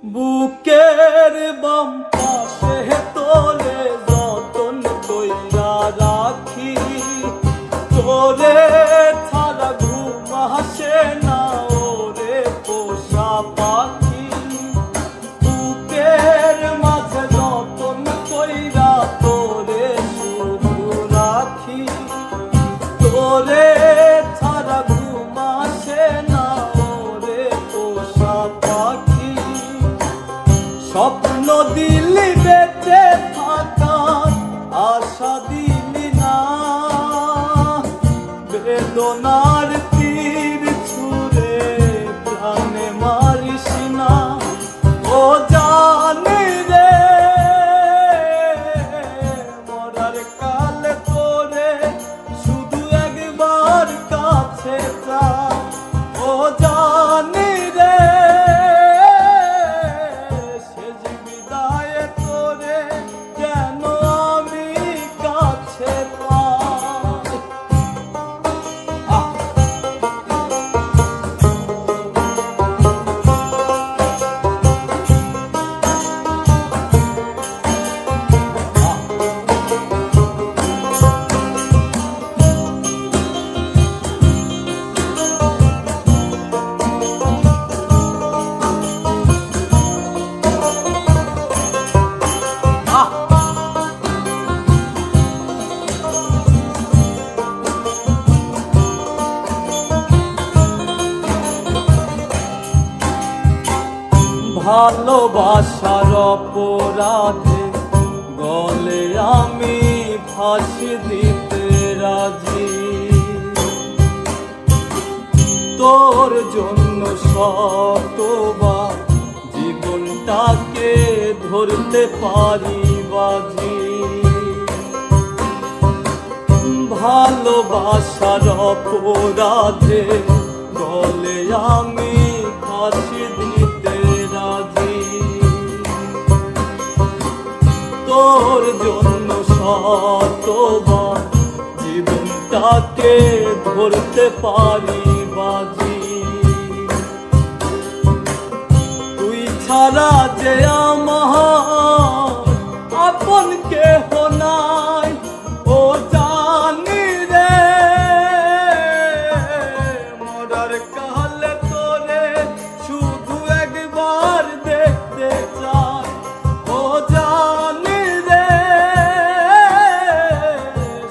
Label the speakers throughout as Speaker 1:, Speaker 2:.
Speaker 1: বুকের বাম পাশে তোরে যতন কইরা রাখি, তোরে ছাড়া ঘুম আসে না ওরে পোষা পাখি। বুকের মাঝে যতন কইরা তোরে শুধু রাখি, তোরে ছাড়া ঘুম আসে না ওরে পোষা পাখি। স্বপ্ন দিলি বেঁচে থাকার আশা দিলি না, বেদনার তীর ছুঁড়ে প্রাণে মারিস না। ও জানি রে মরার কালে তোরে শুধু একবার কাছে চাই। ও জানি রে ভালোবাসার অপরাধে গলে আমি ফাঁসি দিতে রাজি। তোর জন্য শতবার জীবনটাকে ধরতে পারি বাজি। ভালোবাসার অপরাধে গলে আমি ফাঁসি দিতে রাজি। তোর জন্য শতবার জীবনটাকে ধরতে পারি বাজি। তুই ছাড়া যে আমার আপন কেহ নাই, ও জানি রে মরার কালে তোরে শুধু একবার দেখতে চাই। ও জানি রে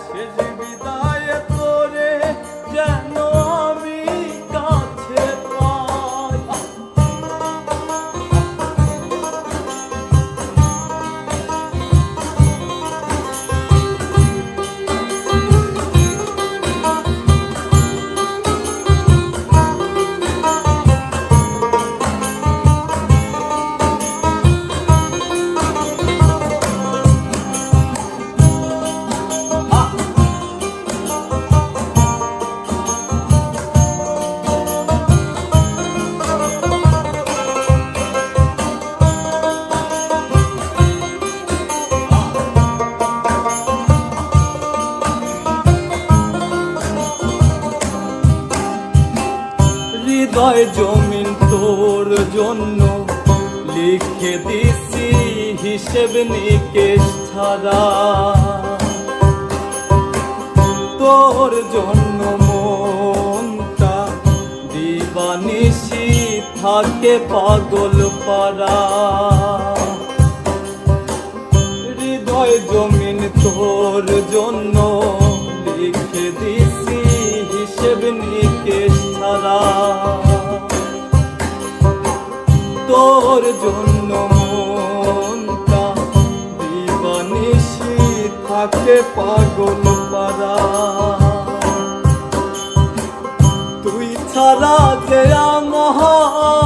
Speaker 1: শেষ বিদায়ে তোরে যেন আমি কাছে পাই। হৃদয় জমিন তোর জন্য লিখে দিছি হিসেব নিকেশ ছাড়া। তোর জন্য মনটা দিবানিশি থাকে পাগল পারা। হৃদয় জমিন তোর জন্য লিখে দিছি হিসেব নিকেশ ছাড়া। তোর জন্য মনটা দিবানিশি থাকে পাগল পারা। তুই ছাড়া যে আমার